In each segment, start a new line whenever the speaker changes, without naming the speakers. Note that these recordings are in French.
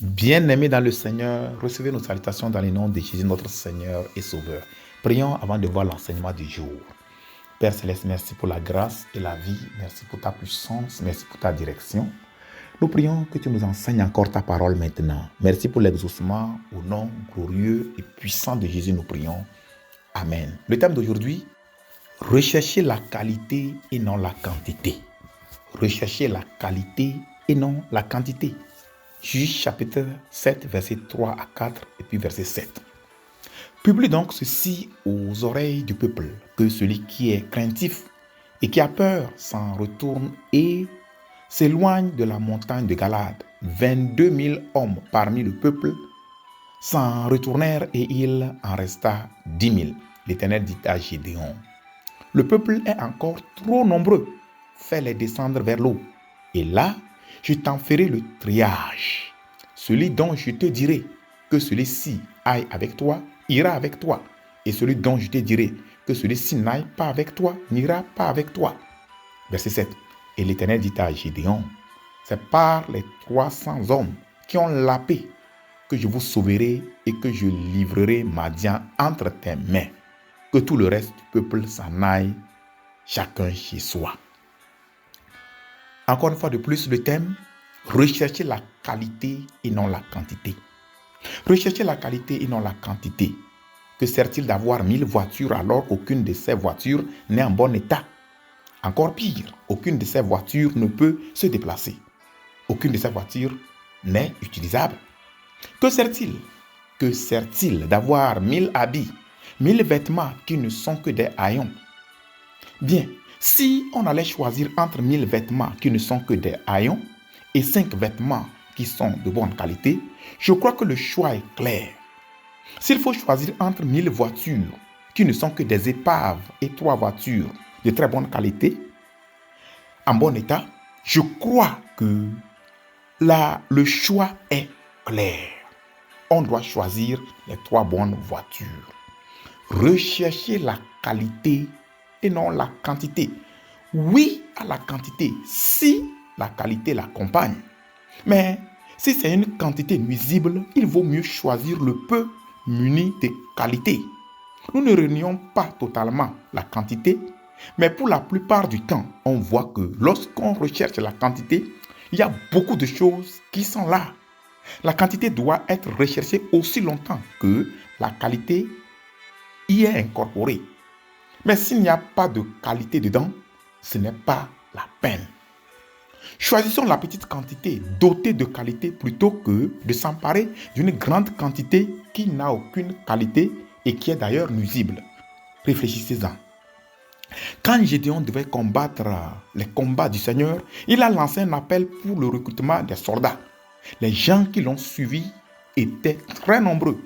Bien-aimés dans le Seigneur, recevez nos salutations dans le nom de Jésus, notre Seigneur et Sauveur. Prions avant de voir l'enseignement du jour. Père Céleste, merci pour la grâce et la vie. Merci pour ta puissance. Merci pour ta direction. Nous prions que tu nous enseignes encore ta parole maintenant. Merci pour l'exaucement. Au nom glorieux et puissant de Jésus, nous prions. Amen. Le thème d'aujourd'hui, rechercher la qualité et non la quantité. Rechercher la qualité et non la quantité. Juge chapitre 7, versets 3 à 4 et puis verset 7. Publie donc ceci aux oreilles du peuple, que celui qui est craintif et qui a peur s'en retourne et s'éloigne de la montagne de Galade. 22 000 hommes parmi le peuple s'en retournèrent et il en resta 10 000. L'Éternel dit à Gédéon, le peuple est encore trop nombreux, fais-les descendre vers l'eau. Et là, je t'en ferai le triage. Celui dont je te dirai que celui-ci aille avec toi, ira avec toi. Et celui dont je te dirai que celui-ci n'aille pas avec toi, n'ira pas avec toi. Verset 7. Et l'Éternel dit à Gédéon, c'est par les 300 hommes qui ont la paix que je vous sauverai et que je livrerai Madian entre tes mains. Que tout le reste du peuple s'en aille, chacun chez soi. Encore une fois de plus, le thème, rechercher la qualité et non la quantité. Rechercher la qualité et non la quantité. Que sert-il d'avoir 1000 voitures alors qu'aucune de ces voitures n'est en bon état? Encore pire, aucune de ces voitures ne peut se déplacer. Aucune de ces voitures n'est utilisable. Que sert-il? Que sert-il d'avoir 1000 habits, 1000 vêtements qui ne sont que des haillons? Bien, si on allait choisir entre 1000 vêtements qui ne sont que des haillons et 5 vêtements qui sont de bonne qualité, je crois que le choix est clair. S'il faut choisir entre 1000 voitures qui ne sont que des épaves et 3 voitures de très bonne qualité, en bon état, je crois que le choix est clair. On doit choisir les 3 bonnes voitures. Rechercher la qualité et non la quantité. Oui à la quantité si la qualité l'accompagne. Mais si c'est une quantité nuisible, il vaut mieux choisir le peu muni de qualité. Nous ne renions pas totalement la quantité, mais pour la plupart du temps, on voit que lorsqu'on recherche la quantité, il y a beaucoup de choses qui sont là. La quantité doit être recherchée aussi longtemps que la qualité y est incorporée. Mais s'il n'y a pas de qualité dedans, ce n'est pas la peine. Choisissons la petite quantité dotée de qualité plutôt que de s'emparer d'une grande quantité qui n'a aucune qualité et qui est d'ailleurs nuisible. Réfléchissez-en. Quand Gédéon devait combattre les combats du Seigneur, il a lancé un appel pour le recrutement des soldats. Les gens qui l'ont suivi étaient très nombreux.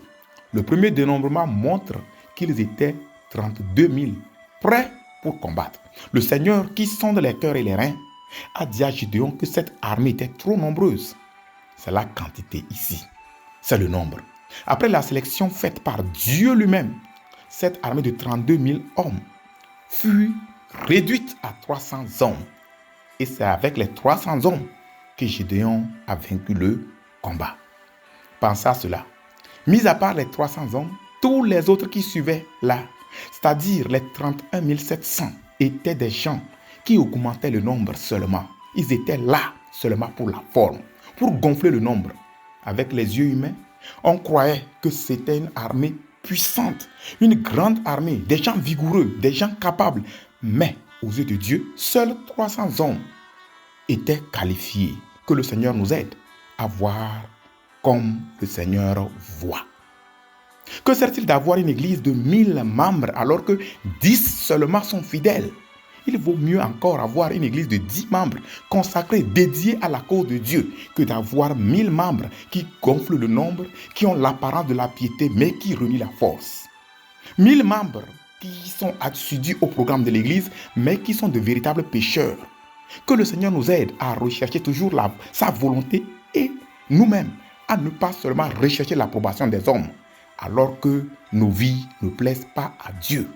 Le premier dénombrement montre qu'ils étaient 32 000, prêts pour combattre. Le Seigneur, qui sonde les cœurs et les reins, a dit à Gédéon que cette armée était trop nombreuse. C'est la quantité ici, c'est le nombre. Après la sélection faite par Dieu lui-même, cette armée de 32 000 hommes fut réduite à 300 hommes. Et c'est avec les 300 hommes que Gédéon a vaincu le combat. Pensez à cela. Mis à part les 300 hommes, tous les autres qui suivaient là, c'est-à-dire les 31 700, étaient des gens qui augmentaient le nombre seulement. Ils étaient là seulement pour la forme, pour gonfler le nombre. Avec les yeux humains, on croyait que c'était une armée puissante, une grande armée, des gens vigoureux, des gens capables. Mais aux yeux de Dieu, seuls 300 hommes étaient qualifiés. Que le Seigneur nous aide à voir comme le Seigneur voit. Que sert-il d'avoir une église de 1000 membres alors que 10 seulement sont fidèles? Il vaut mieux encore avoir une église de 10 membres consacrés, dédiés à la cause de Dieu, que d'avoir 1000 membres qui gonflent le nombre, qui ont l'apparence de la piété, mais qui renient la force. 1000 membres qui sont assidus au programme de l'église, mais qui sont de véritables pécheurs. Que le Seigneur nous aide à rechercher toujours sa volonté et nous-mêmes à ne pas seulement rechercher l'approbation des hommes, alors que nos vies ne plaisent pas à Dieu.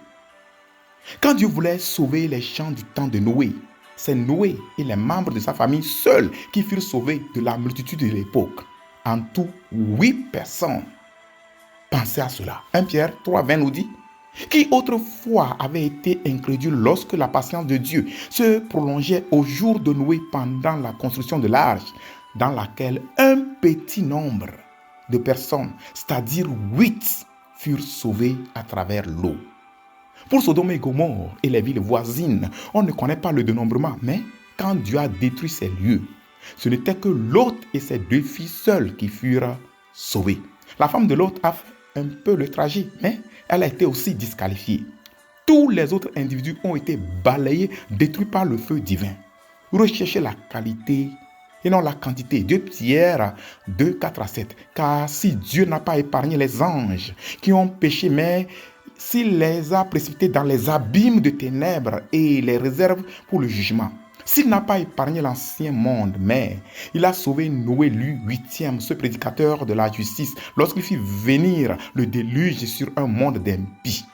Quand Dieu voulait sauver les gens du temps de Noé, c'est Noé et les membres de sa famille seuls qui furent sauvés de la multitude de l'époque. en tout 8 personnes. Pensez à cela. 1 Pierre 3, 20 nous dit, qui autrefois avait été incrédule lorsque la patience de Dieu se prolongeait au jour de Noé pendant la construction de l'arche, dans laquelle un petit nombre de personnes, c'est-à-dire 8, furent sauvées à travers l'eau. Pour Sodome et Gomorrhe et les villes voisines, on ne connaît pas le dénombrement, mais quand Dieu a détruit ces lieux, ce n'était que Lot et ses 2 filles seules qui furent sauvées. La femme de Lot a fait un peu le trajet, mais elle a été aussi disqualifiée. Tous les autres individus ont été balayés, détruits par le feu divin. Recherchez la qualité et non la quantité. 2 Pierre 2, 4 à 7. Car si Dieu n'a pas épargné les anges qui ont péché, mais s'il les a précipités dans les abîmes de ténèbres et les réserve pour le jugement. S'il n'a pas épargné l'ancien monde, mais il a sauvé Noé, lui, 8e, ce prédicateur de la justice, lorsqu'il fit venir le déluge sur un monde d'impies.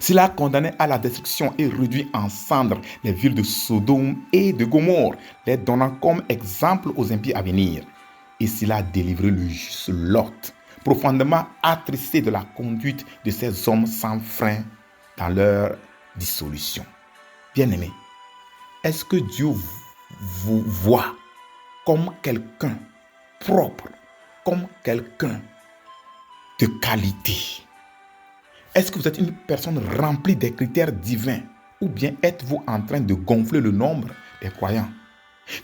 S'il a condamné à la destruction et réduit en cendres les villes de Sodome et de Gomorrhe, les donnant comme exemple aux impies à venir. Et s'il a délivré le juste Lot, profondément attristé de la conduite de ces hommes sans frein dans leur dissolution. Bien-aimés, est-ce que Dieu vous voit comme quelqu'un propre, comme quelqu'un de qualité? Est-ce que vous êtes une personne remplie des critères divins ou bien êtes-vous en train de gonfler le nombre des croyants?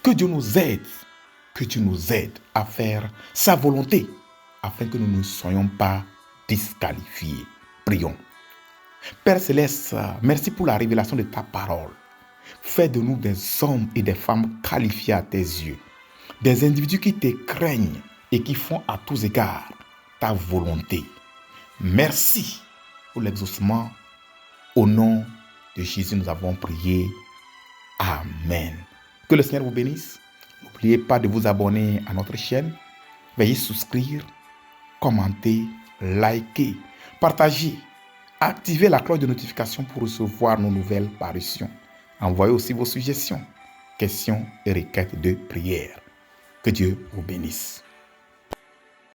Que Dieu nous aide à faire sa volonté afin que nous ne soyons pas disqualifiés. Prions. Père Céleste, merci pour la révélation de ta parole. Fais de nous des hommes et des femmes qualifiés à tes yeux, des individus qui te craignent et qui font à tous égards ta volonté. Merci pour l'exaucement. Au nom de Jésus, nous avons prié. Amen. Que le Seigneur vous bénisse. N'oubliez pas de vous abonner à notre chaîne. Veuillez souscrire, commenter, liker, partager, activer la cloche de notification pour recevoir nos nouvelles parutions. Envoyez aussi vos suggestions, questions et requêtes de prière. Que Dieu vous bénisse.